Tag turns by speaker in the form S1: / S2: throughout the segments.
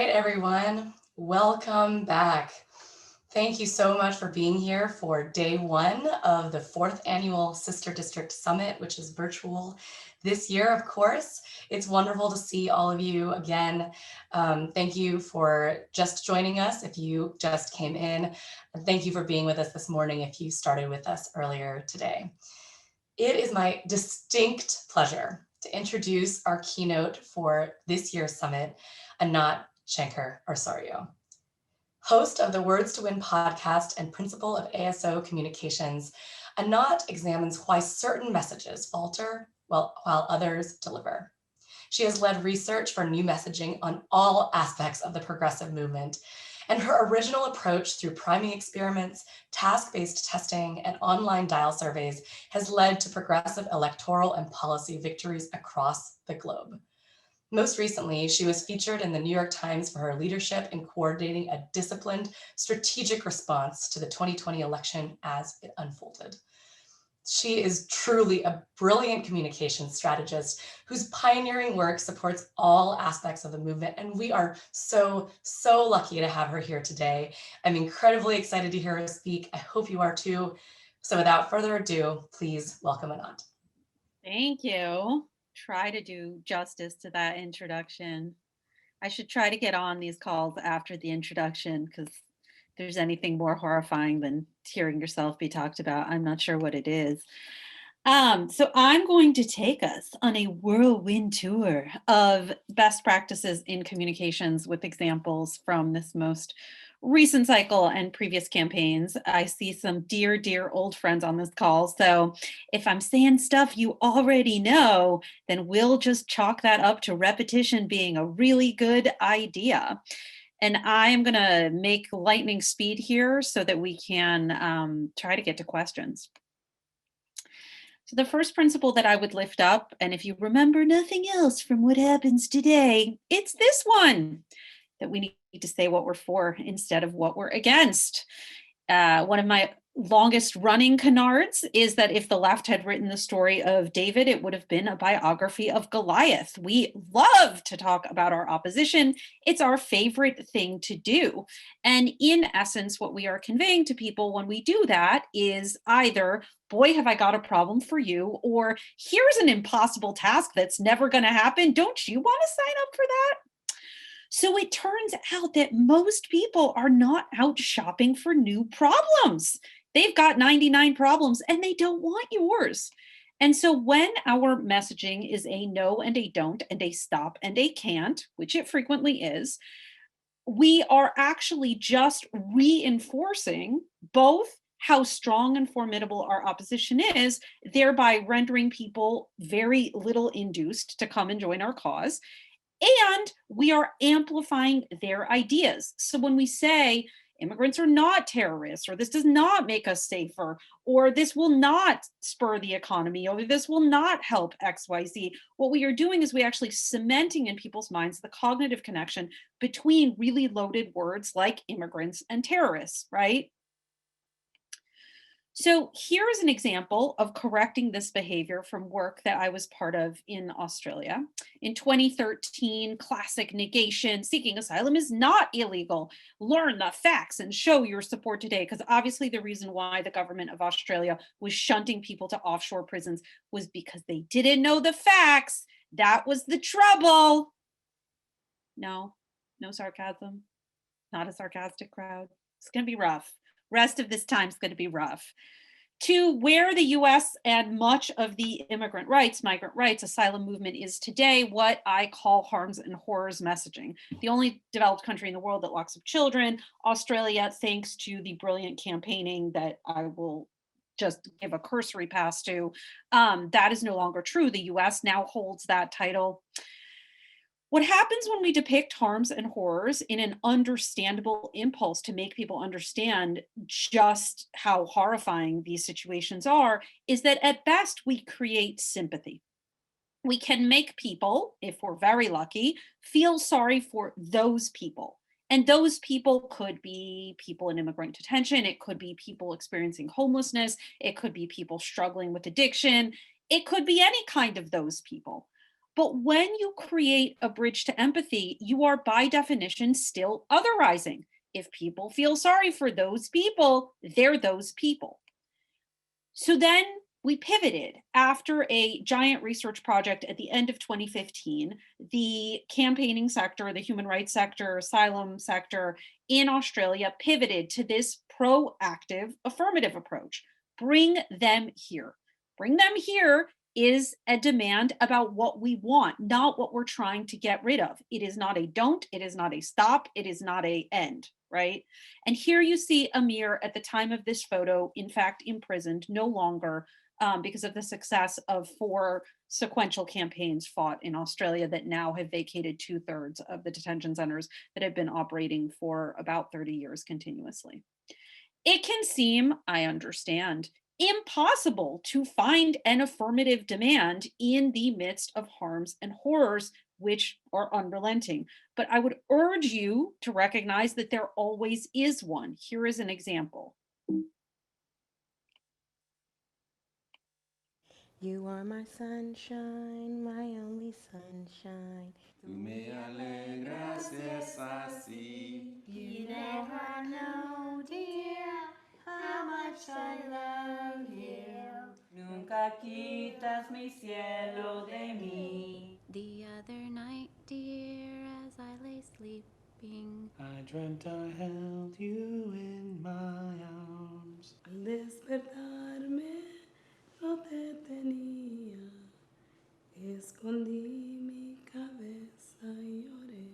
S1: Everyone, welcome back. Thank you so much for being here for day one of the fourth annual Sister District Summit, which is virtual this year, of course. It's wonderful to see all of you again. Thank you for just joining us if you just came in. And thank you for being with us this morning if you started with us earlier today. It is my distinct pleasure to introduce our keynote for this year's summit, Anat Shenker-Osorio. Host of the Words to Win podcast and principal of ASO Communications, Anat examines why certain messages falter while others deliver. She has led research for new messaging on all aspects of the progressive movement, and her original approach through priming experiments, task-based testing, and online dial surveys has led to progressive electoral and policy victories across the globe. Most recently, she was featured in the New York Times for her leadership in coordinating a disciplined, strategic response to the 2020 election as it unfolded. She is truly a brilliant communications strategist whose pioneering work supports all aspects of the movement, and we are so lucky to have her here today. I'm incredibly excited to hear her speak. I hope you are too. So without further ado, please welcome Anat.
S2: Thank you. Try to do justice to that introduction. I should try to get on these calls after the introduction because there's anything more horrifying than hearing yourself be talked about. I'm not sure what it is. So I'm going to take us on a whirlwind tour of best practices in communications with examples from this most recent cycle and previous campaigns. I see some dear old friends on this call. So if I'm saying stuff you already know, then we'll just chalk that up to repetition being a really good idea. And I am going to make lightning speed here so that we can try to get to questions. So the first principle that I would lift up, and if you remember nothing else from what happens today, it's this one, that we need to say what we're for instead of what we're against. One of my longest running canards is that if the left had written the story of David, it would have been a biography of Goliath. We love to talk about our opposition. It's our favorite thing to do. And in essence, what we are conveying to people when we do that is either, boy, have I got a problem for you, or here's an impossible task that's never going to happen. Don't you want to sign up for that? So it turns out that most people are not out shopping for new problems. They've got 99 problems and they don't want yours. And so when our messaging is a no and a don't and a stop and a can't, which it frequently is, we are actually just reinforcing both how strong and formidable our opposition is, thereby rendering people very little induced to come and join our cause. And we are amplifying their ideas. So when we say immigrants are not terrorists, or this does not make us safer, or this will not spur the economy, or this will not help XYZ, what we are doing is we actually cementing in people's minds the cognitive connection between really loaded words like immigrants and terrorists, right? So here's an example of correcting this behavior from work that I was part of in Australia. In 2013, classic negation, seeking asylum is not illegal. Learn the facts and show your support today. Because obviously the reason why the government of Australia was shunting people to offshore prisons was because they didn't know the facts. That was the trouble. No sarcasm. Not a sarcastic crowd. It's going to be rough. Rest of this time is going to be rough. To where the US and much of the immigrant rights, migrant rights, asylum movement is today, what I call harms and horrors messaging. The only developed country in the world that locks up children, Australia, thanks to the brilliant campaigning that I will just give a cursory pass to, that is no longer true. The US now holds that title. What happens when we depict harms and horrors in an understandable impulse to make people understand just how horrifying these situations are is that at best we create sympathy. We can make people, if we're very lucky, feel sorry for those people. And those people could be people in immigrant detention. It could be people experiencing homelessness. It could be people struggling with addiction. It could be any kind of those people. But when you create a bridge to empathy, you are by definition still otherizing. If people feel sorry for those people, they're those people. So then we pivoted after a giant research project at the end of 2015. The campaigning sector, the human rights sector, asylum sector in Australia pivoted to this proactive affirmative approach. Bring them here. Bring them here is a demand about what we want, not what we're trying to get rid of. It is not a don't, it is not a stop, it is not a end, right? And here you see Amir at the time of this photo, in fact, imprisoned, no longer, because of the success of 4 sequential campaigns fought in Australia that now have vacated 2/3 of the detention centers that have been operating for about 30 years continuously. It can seem, I understand, impossible to find an affirmative demand in the midst of harms and horrors which are unrelenting. But I would urge you to recognize that there always is one. Here is an example.
S3: You are my sunshine, my only sunshine.
S4: Tú me alegras es así.
S3: You never know, dear, how much I love you.
S4: Nunca quitas mi cielo de mí.
S3: The other night, dear, as I lay sleeping,
S4: I dreamt I held you in my arms.
S5: Al despertarme no te tenía, escondí mi cabeza y lloré.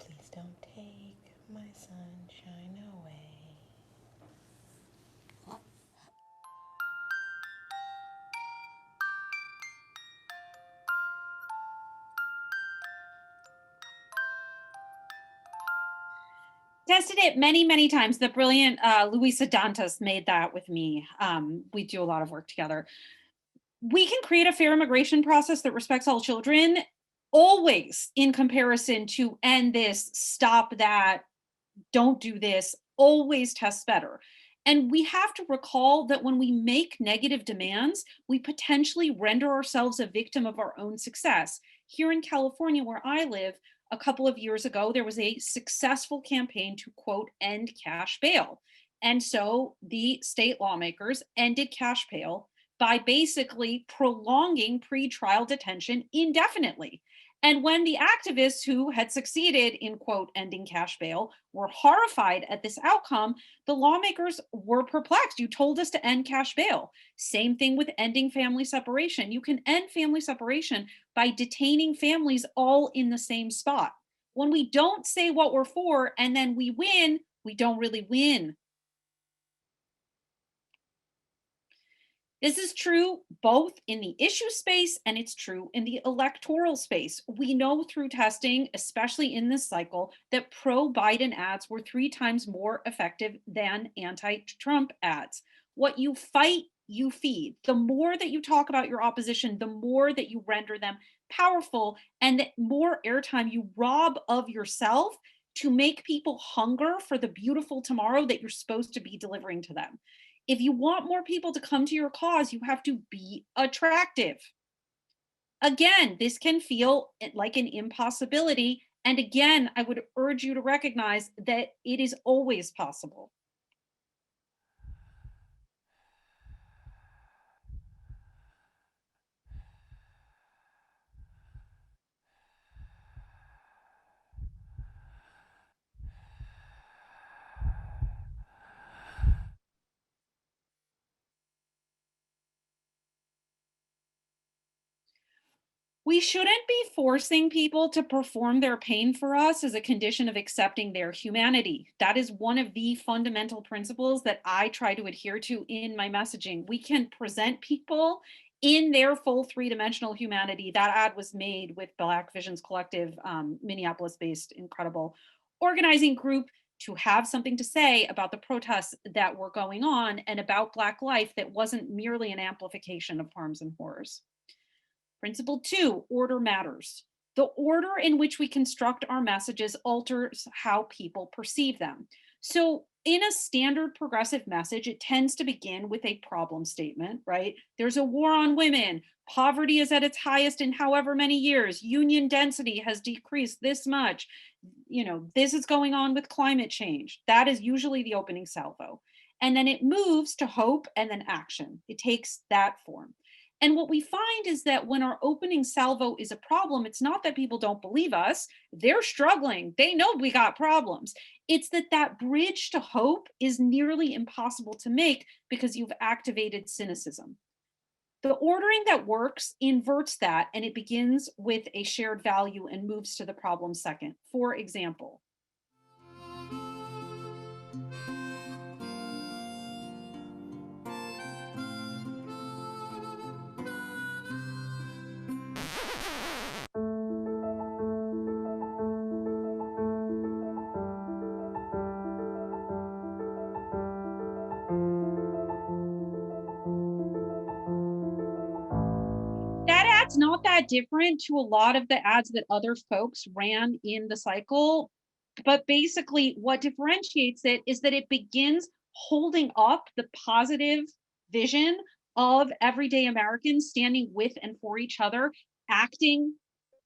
S3: please don't take my sunshine away.
S2: Tested it many, many times. The brilliant Luisa Dantas made that with me. We do a lot of work together. We can create a fair immigration process that respects all children, always in comparison to end this, stop that, don't do this, always tests better. And we have to recall that when we make negative demands, we potentially render ourselves a victim of our own success. Here in California, where I live, a couple of years ago, there was a successful campaign to quote, end cash bail. And so the state lawmakers ended cash bail by basically prolonging pretrial detention indefinitely. And when the activists who had succeeded in, quote, ending cash bail were horrified at this outcome, the lawmakers were perplexed. You told us to end cash bail. Same thing with ending family separation. You can end family separation by detaining families all in the same spot. When we don't say what we're for and then we win, we don't really win. This is true both in the issue space and it's true in the electoral space. We know through testing, especially in this cycle, that pro-Biden ads were 3 times more effective than anti-Trump ads. What you fight, you feed. The more that you talk about your opposition, the more that you render them powerful and the more airtime you rob of yourself to make people hunger for the beautiful tomorrow that you're supposed to be delivering to them. If you want more people to come to your cause, you have to be attractive. Again, this can feel like an impossibility. And again, I would urge you to recognize that it is always possible. We shouldn't be forcing people to perform their pain for us as a condition of accepting their humanity. That is one of the fundamental principles that I try to adhere to in my messaging. We can present people in their full 3-dimensional humanity. That ad was made with Black Visions Collective, Minneapolis-based incredible organizing group, to have something to say about the protests that were going on and about Black life that wasn't merely an amplification of harms and horrors. Principle 2, order matters. The order in which we construct our messages alters how people perceive them. So in a standard progressive message, it tends to begin with a problem statement, right? There's a war on women. Poverty is at its highest in however many years. Union density has decreased this much. This is going on with climate change. That is usually the opening salvo. And then it moves to hope and then action. It takes that form. And what we find is that when our opening salvo is a problem, it's not that people don't believe us. They're struggling. They know we got problems. It's that bridge to hope is nearly impossible to make because you've activated cynicism. The ordering that works inverts that, and it begins with a shared value and moves to the problem second. For example, that ad's not that different to a lot of the ads that other folks ran in the cycle. But basically, what differentiates it is that it begins holding up the positive vision of everyday Americans standing with and for each other, acting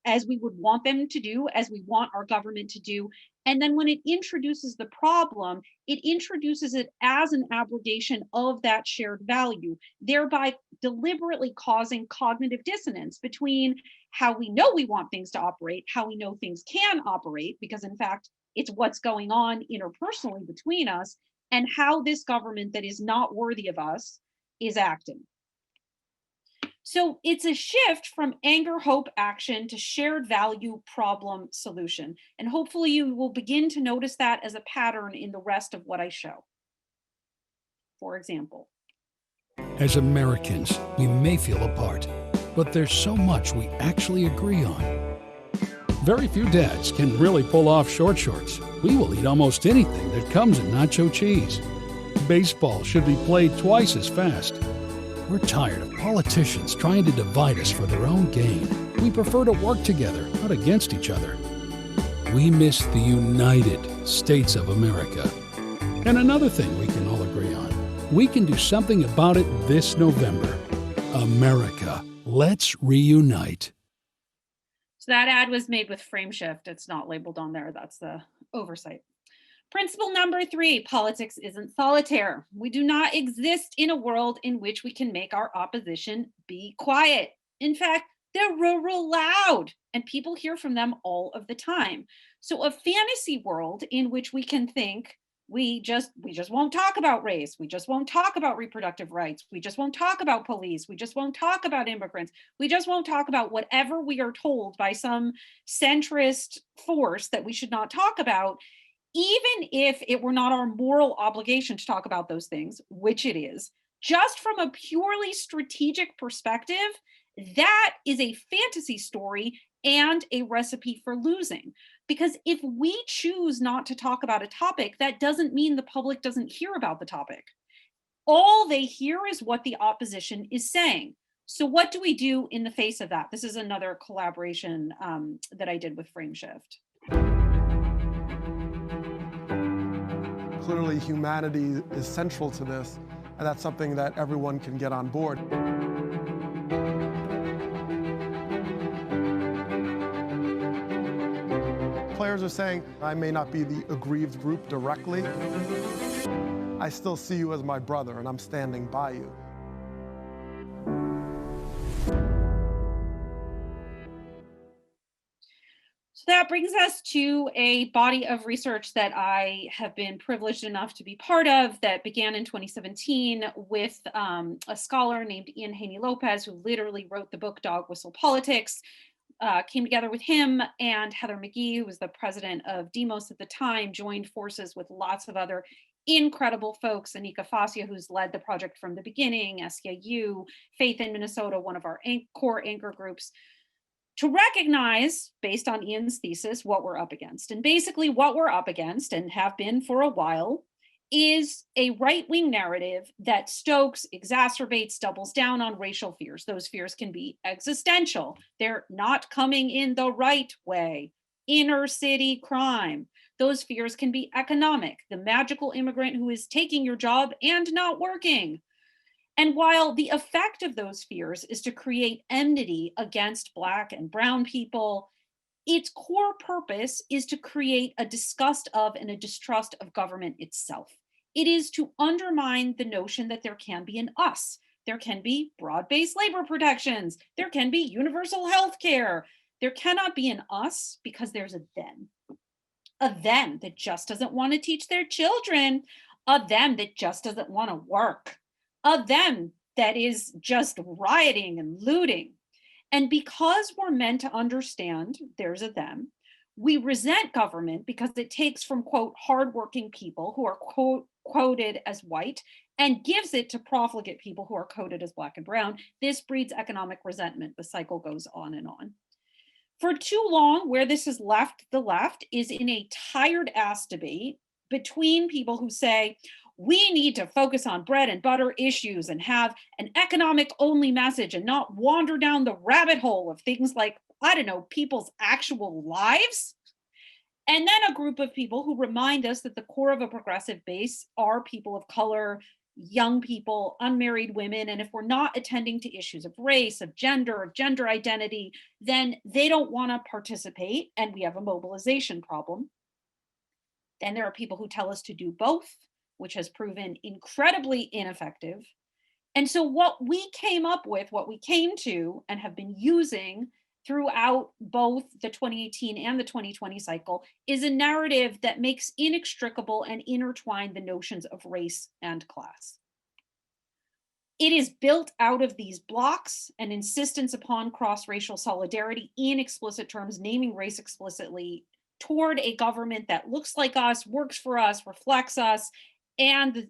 S2: as we would want them to do, as we want our government to do. And then when it introduces the problem, it introduces it as an abrogation of that shared value, thereby deliberately causing cognitive dissonance between how we know we want things to operate, how we know things can operate, because in fact, it's what's going on interpersonally between us, and how this government that is not worthy of us is acting. So it's a shift from anger, hope, action to shared value, problem, solution. And hopefully you will begin to notice that as a pattern in the rest of what I show. For example,
S6: as Americans, we may feel apart, but there's so much we actually agree on. Very few dads can really pull off short shorts. We will eat almost anything that comes in nacho cheese. Baseball should be played twice as fast. We're tired of politicians trying to divide us for their own gain. We prefer to work together, not against each other. We miss the United States of America. And another thing we can all agree on, we can do something about it this November. America, let's reunite.
S2: So that ad was made with frame shift. It's not labeled on there. That's the oversight. Principle number 3, politics isn't solitaire. We do not exist in a world in which we can make our opposition be quiet. In fact, they're real loud and people hear from them all of the time. So a fantasy world in which we can think we just won't talk about race. We just won't talk about reproductive rights. We just won't talk about police. We just won't talk about immigrants. We just won't talk about whatever we are told by some centrist force that we should not talk about. Even if it were not our moral obligation to talk about those things, which it is, just from a purely strategic perspective, that is a fantasy story and a recipe for losing. Because if we choose not to talk about a topic, that doesn't mean the public doesn't hear about the topic. All they hear is what the opposition is saying. So what do we do in the face of that? This is another collaboration that I did with Frameshift.
S7: Clearly, humanity is central to this, and that's something that everyone can get on board. Players are saying, I may not be the aggrieved group directly. I still see you as my brother, and I'm standing by you.
S2: So that brings us to a body of research that I have been privileged enough to be part of that began in 2017 with a scholar named Ian Haney-Lopez, who literally wrote the book Dog Whistle Politics. Came together with him and Heather McGee, who was the president of Demos at the time, joined forces with lots of other incredible folks, Anika Fascia, who's led the project from the beginning, SEIU, Faith in Minnesota, one of our core anchor groups, to recognize, based on Ian's thesis, what we're up against. And basically what we're up against, and have been for a while, is a right-wing narrative that stokes, exacerbates, doubles down on racial fears. Those fears can be existential. They're not coming in the right way. inner city crime. Those fears can be economic, the magical immigrant who is taking your job and not working. And while the effect of those fears is to create enmity against Black and Brown people, its core purpose is to create a disgust of and a distrust of government itself. It is to undermine the notion that there can be an us. There can be broad-based labor protections. There can be universal health care. There cannot be an us because there's a them. A them that just doesn't want to teach their children. A them that just doesn't want to work. A them that is just rioting and looting. And because we're meant to understand there's a them, we resent government because it takes from, quote, hardworking people who are, quote, quoted as white and gives it to profligate people who are coded as Black and brown. This breeds economic resentment. The cycle goes on and on. For too long, where this has left the left is in a tired ass debate between people who say, we need to focus on bread and butter issues and have an economic only message and not wander down the rabbit hole of things like, I don't know, people's actual lives. And then a group of people who remind us that the core of a progressive base are people of color, young people, unmarried women. And if we're not attending to issues of race, of gender identity, then they don't want to participate. And we have a mobilization problem. Then there are people who tell us to do both, which has proven incredibly ineffective. And so what we came to and have been using throughout both the 2018 and the 2020 cycle is a narrative that makes inextricable and intertwined the notions of race and class. It is built out of these blocks and insistence upon cross-racial solidarity in explicit terms, naming race explicitly toward a government that looks like us, works for us, reflects us, and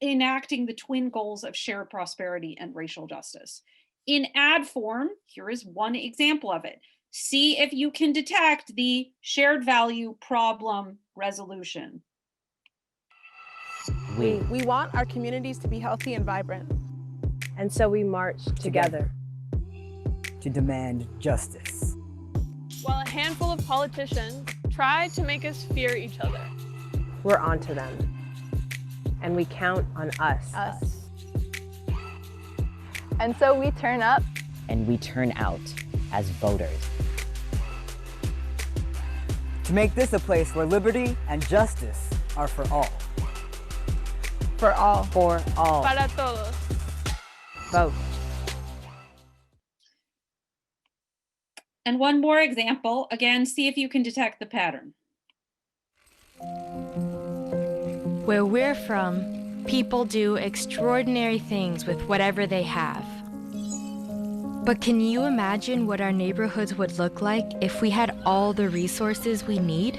S2: enacting the twin goals of shared prosperity and racial justice. In ad form, here is one example of it. See if you can detect the shared value problem resolution.
S8: We want our communities to be healthy and vibrant.
S9: And so we march together
S10: to demand justice.
S8: While a handful of politicians try to make us fear each other,
S9: we're onto them. And we count on us.
S11: And so we turn up.
S12: And we turn out as voters.
S10: To make this a place where liberty and justice are for all.
S8: For all.
S9: For all.
S8: Para todos.
S9: Vote.
S2: And one more example. Again, see if you can detect the pattern.
S3: Where we're from, people do extraordinary things with whatever they have. But can you imagine what our neighborhoods would look like if we had all the resources we need?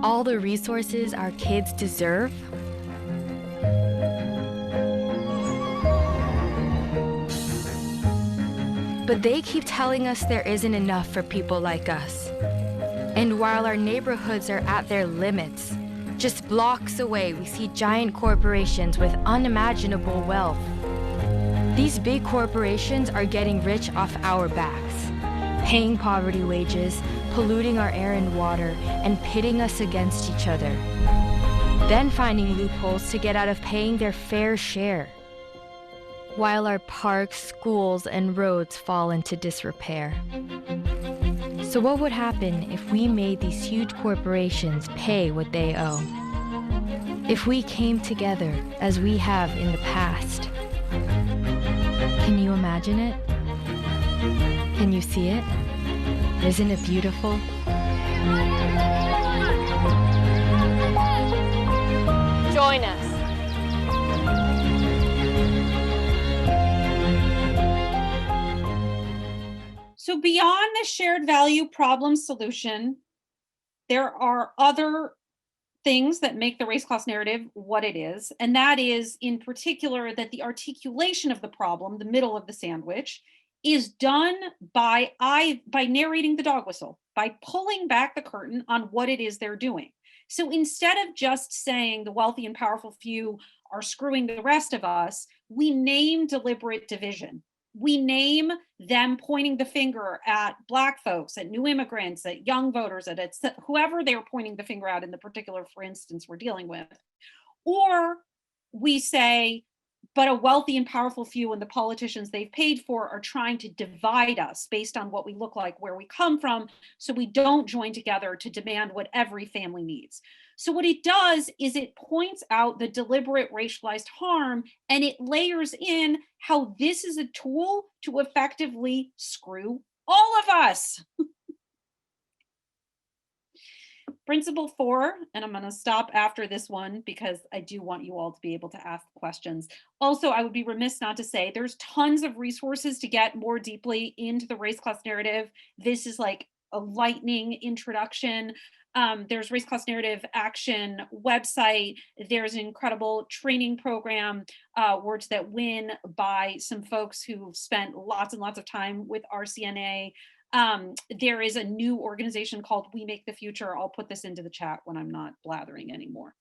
S3: All the resources our kids deserve? But they keep telling us there isn't enough for people like us. And while our neighborhoods are at their limits, just blocks away, we see giant corporations with unimaginable wealth. These big corporations are getting rich off our backs, paying poverty wages, polluting our air and water, and pitting us against each other. Then finding loopholes to get out of paying their fair share. While our parks, schools, and roads fall into disrepair. So what would happen if we made these huge corporations pay what they owe? If we came together as we have in the past? Can you imagine it? Can you see it? Isn't it beautiful?
S11: Join us.
S2: So beyond the shared value problem solution, there are other things that make the race class narrative what it is. And that is in particular that the articulation of the problem, the middle of the sandwich, is done by narrating the dog whistle, by pulling back the curtain on what it is they're doing. So instead of just saying the wealthy and powerful few are screwing the rest of us, we name deliberate division. we name them pointing the finger at Black folks, at new immigrants, at young voters, at whoever they're pointing the finger at in the particular, for instance, we're dealing with. Or we say, but a wealthy and powerful few and the politicians they've paid for are trying to divide us based on what we look like, where we come from, so we don't join together to demand what every family needs. So what it does is it points out the deliberate racialized harm, and it layers in how this is a tool to effectively screw all of us. Principle 4, and I'm going to stop after this one because I do want you all to be able to ask questions. Also, I would be remiss not to say there's tons of resources to get more deeply into the race class narrative. This is like a lightning introduction. There's Race Class Narrative Action website. There's an incredible training program, Words That Win, by some folks who've spent lots and lots of time with RCNA. There is a new organization called We Make the Future. I'll put this into the chat when I'm not blathering anymore.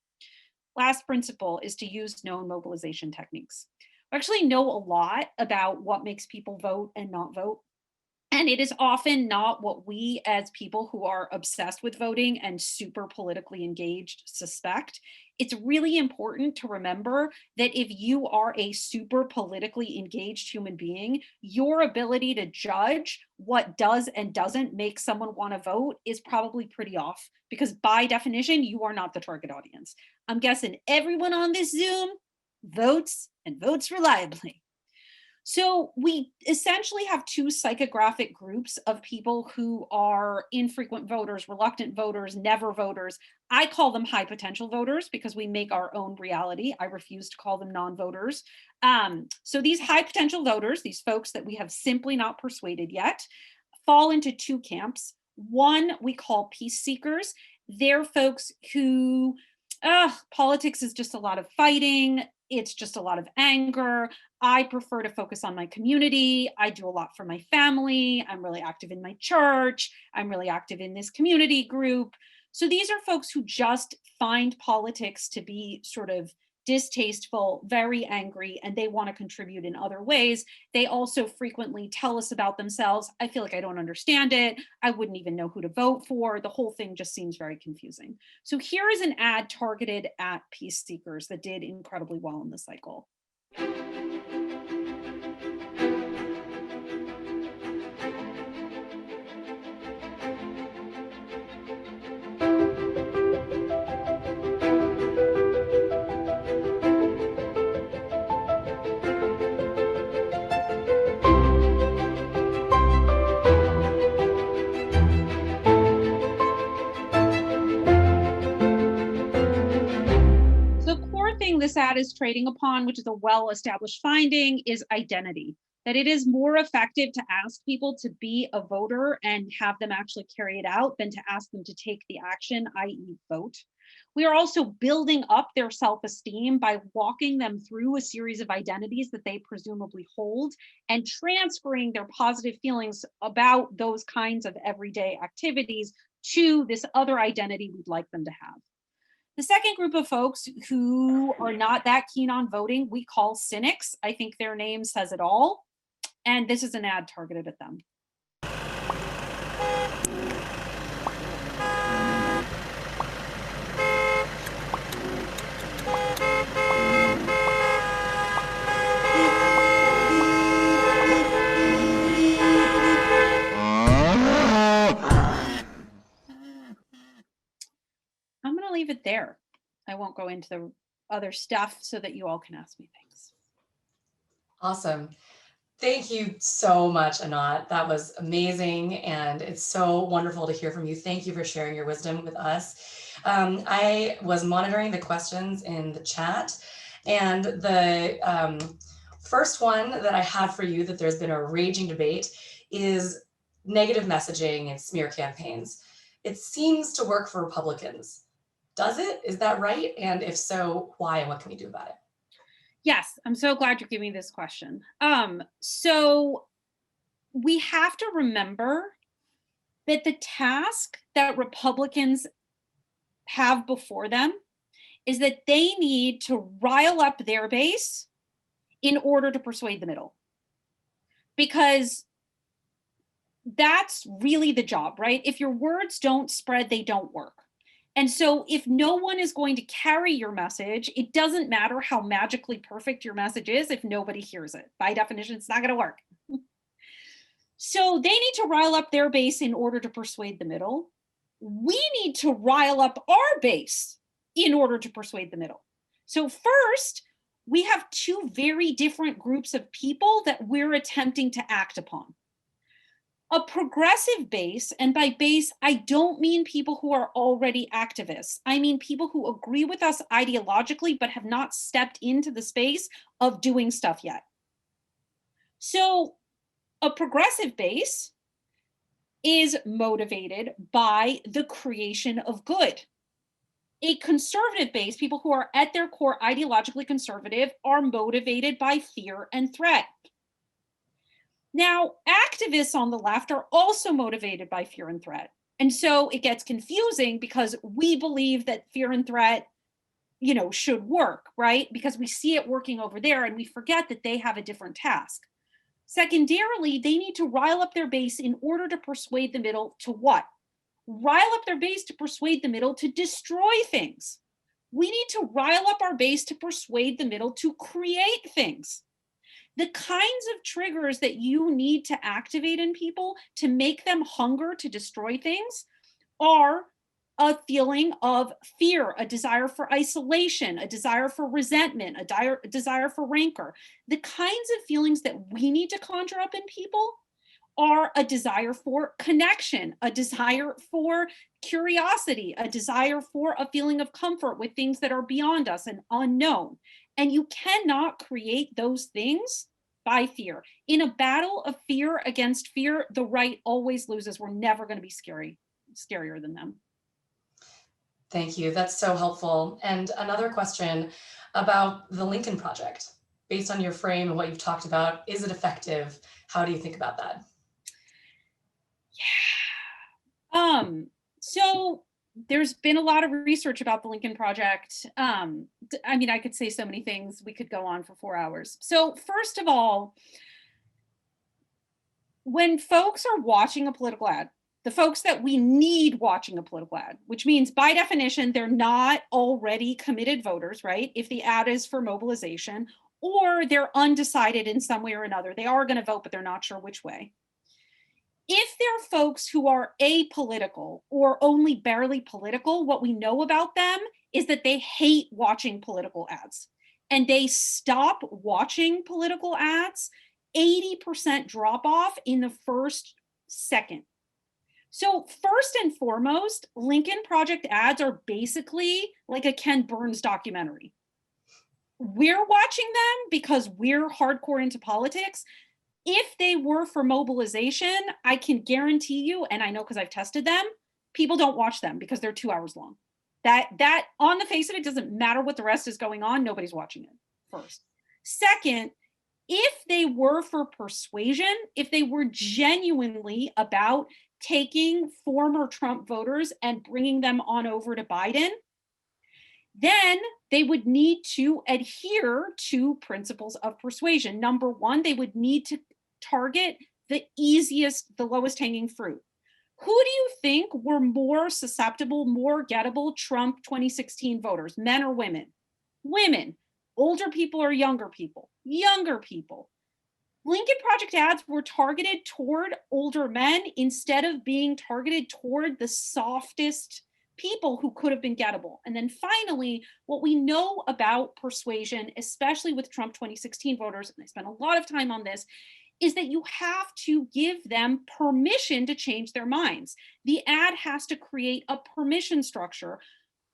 S2: Last principle is to use known mobilization techniques. I actually know a lot about what makes people vote and not vote. And it is often not what we as people who are obsessed with voting and super politically engaged suspect. It's really important to remember that if you are a super politically engaged human being, your ability to judge what does and doesn't make someone want to vote is probably pretty off, because by definition, you are not the target audience. I'm guessing everyone on this Zoom votes and votes reliably. So we essentially have two psychographic groups of people who are infrequent voters, reluctant voters, never voters. I call them high potential voters because we make our own reality. I refuse to call them non-voters. So these high potential voters, these folks that we have simply not persuaded yet, fall into two camps. One we call peace seekers. They're folks who, politics is just a lot of fighting. It's just a lot of anger. I prefer to focus on my community. I do a lot for my family. I'm really active in my church. I'm really active in this community group. So these are folks who just find politics to be sort of distasteful, very angry, and they want to contribute in other ways. They also frequently tell us about themselves. I feel like I don't understand it. I wouldn't even know who to vote for. The whole thing just seems very confusing. So here is an ad targeted at peace seekers that did incredibly well in the cycle. This ad is trading upon, which is a well-established finding, is identity. That it is more effective to ask people to be a voter and have them actually carry it out than to ask them to take the action, i.e. vote. We are also building up their self-esteem by walking them through a series of identities that they presumably hold and transferring their positive feelings about those kinds of everyday activities to this other identity we'd like them to have. The second group of folks who are not that keen on voting, we call cynics. I think their name says it all. And this is an ad targeted at them. I'm going to leave it there. I won't go into the other stuff so that you all can ask me things.
S1: Awesome. Thank you so much, Anat. That was amazing. And it's so wonderful to hear from you. Thank you for sharing your wisdom with us. I was monitoring the questions in the chat, and the first one that I have for you that there's been a raging debate is negative messaging and smear campaigns. It seems to work for Republicans. Does it? Is that right? And if so, why and what can we do about it?
S2: Yes, I'm so glad you're giving me this question. So we have to remember that the task that Republicans have before them is that they need to rile up their base in order to persuade the middle. because that's really the job, right? If your words don't spread, they don't work. And so if no one is going to carry your message, it doesn't matter how magically perfect your message is if nobody hears it. By definition, it's not going to work. So they need to rile up their base in order to persuade the middle. We need to rile up our base in order to persuade the middle. So first, we have two very different groups of people that we're attempting to act upon. A progressive base, and by base, I don't mean people who are already activists. I mean people who agree with us ideologically, but have not stepped into the space of doing stuff yet. So a progressive base is motivated by the creation of good. A conservative base, people who are at their core ideologically conservative, are motivated by fear and threat. Now, activists on the left are also motivated by fear and threat. And so it gets confusing because we believe that fear and threat, should work, right? Because we see it working over there and we forget that they have a different task. Secondarily, they need to rile up their base in order to persuade the middle to what? Rile up their base to persuade the middle to destroy things. We need to rile up our base to persuade the middle to create things. The kinds of triggers that you need to activate in people to make them hunger to destroy things are a feeling of fear, a desire for isolation, a desire for resentment, a desire for rancor. The kinds of feelings that we need to conjure up in people are a desire for connection, a desire for curiosity, a desire for a feeling of comfort with things that are beyond us and unknown. And you cannot create those things by fear. In a battle of fear against fear, the right always loses. We're never going to be scarier than them.
S1: Thank you. That's so helpful. And another question about the Lincoln Project. Based on your frame and what you've talked about, is it effective? How do you think about that?
S2: Yeah. So there's been a lot of research about the Lincoln Project. I could say so many things. We could go on for 4 hours. So first of all, when folks are watching a political ad, the folks that we need watching a political ad, which means by definition, they're not already committed voters, right? If the ad is for mobilization, or they're undecided in some way or another, they are going to vote, but they're not sure which way. If they're folks who are apolitical or only barely political, what we know about them is that they hate watching political ads and they stop watching political ads, 80% drop off in the first second. So first and foremost, Lincoln Project ads are basically like a Ken Burns documentary. We're watching them because we're hardcore into politics. If they were for mobilization, I can guarantee you, and I know because I've tested them, people don't watch them because they're 2 hours long. That on the face of it doesn't matter what the rest is going on, nobody's watching it first. Second, if they were for persuasion, if they were genuinely about taking former Trump voters and bringing them on over to Biden, then they would need to adhere to principles of persuasion. Number one, they would need to target the easiest, the lowest hanging fruit. Who do you think were more susceptible, more gettable Trump 2016 voters, men or women? Women. Older people or younger people? Younger people. Lincoln Project ads were targeted toward older men instead of being targeted toward the softest people who could have been gettable. And then finally, what we know about persuasion, especially with Trump 2016 voters, and I spent a lot of time on this, is that you have to give them permission to change their minds. The ad has to create a permission structure.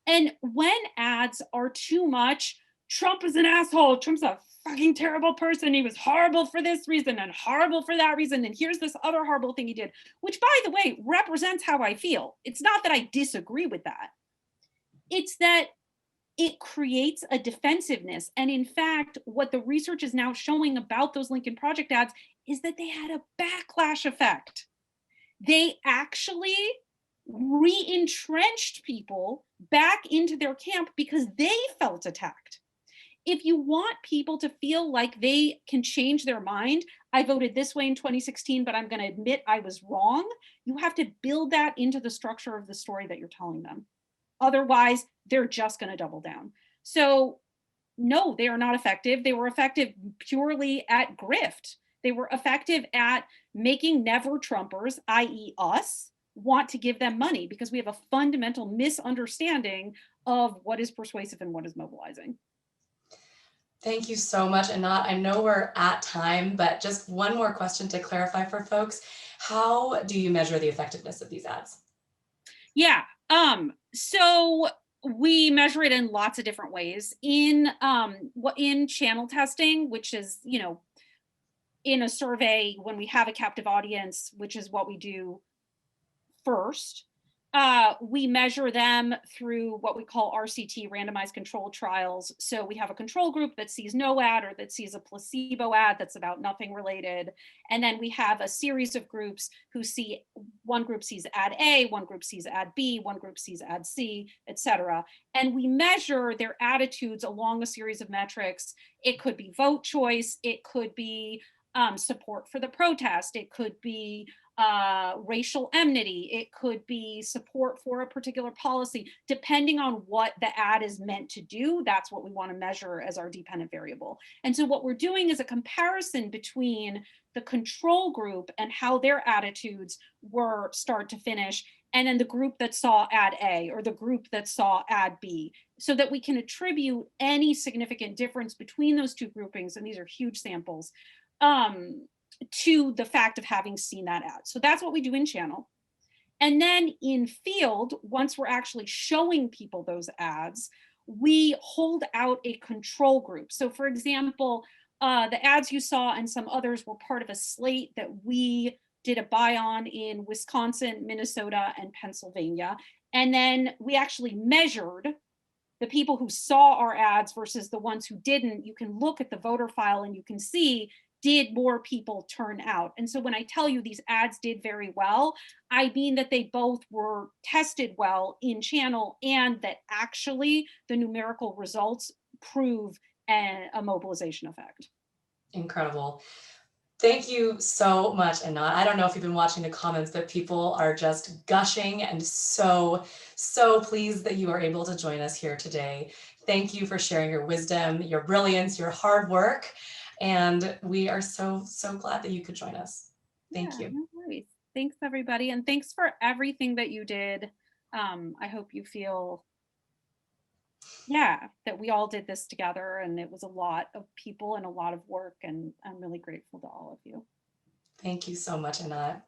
S2: And when ads are too much, Trump is an asshole, Trump's a fucking terrible person, he was horrible for this reason and horrible for that reason, and here's this other horrible thing he did, which, by the way, represents how I feel. It's not that I disagree with that. It's that it creates a defensiveness. And in fact, what the research is now showing about those Lincoln Project ads is that they had a backlash effect. They actually re-entrenched people back into their camp because they felt attacked.
S13: if you want people to feel like they can change their mind, I voted this way in 2016, but I'm going to admit I was wrong, you have to build that into the structure of the story that you're telling them. Otherwise, they're just going to double down. So no, they are not effective. They were effective purely at grift. They were effective at making never Trumpers, i.e. us, want to give them money, because we have a fundamental misunderstanding of what is persuasive and what is mobilizing.
S1: Thank you so much, Anat. I know we're at time, but just one more question to clarify for folks. How do you measure the effectiveness of these ads?
S13: Yeah, so we measure it in lots of different ways. In channel testing, which is, you know, in a survey when we have a captive audience, which is what we do first, we measure them through what we call RCT, randomized controlled trials. So we have a control group that sees no ad, or that sees a placebo ad that's about nothing related. And then we have a series of groups who see, one group sees ad A, one group sees ad B, one group sees ad C, etc. And we measure their attitudes along a series of metrics. It could be vote choice, it could be support for the protest, it could be racial enmity, it could be support for a particular policy. Depending on what the ad is meant to do, that's what we want to measure as our dependent variable. And so what we're doing is a comparison between the control group and how their attitudes were start to finish, and then the group that saw ad A or the group that saw ad B, so that we can attribute any significant difference between those two groupings, and these are huge samples, to the fact of having seen that ad. So that's what we do in channel. And then in field, once we're actually showing people those ads, we hold out a control group. So for example, the ads you saw and some others were part of a slate that we did a buy on in Wisconsin, Minnesota, and Pennsylvania. And then we actually measured the people who saw our ads versus the ones who didn't. You can look at the voter file and you can see, did more people turn out? And so when I tell you these ads did very well, I mean that they both were tested well in channel, and that actually the numerical results prove a mobilization effect.
S1: Incredible. Thank you so much, Anat. I don't know if you've been watching the comments, but people are just gushing and so pleased that you are able to join us here today. Thank you for sharing your wisdom, your brilliance, your hard work. And we are so glad that you could join us. Thank you.
S13: No worries. Thanks, everybody. And thanks for everything that you did. I hope you feel, that we all did this together, and it was a lot of people and a lot of work, and I'm really grateful to all of you.
S1: Thank you so much, Anat.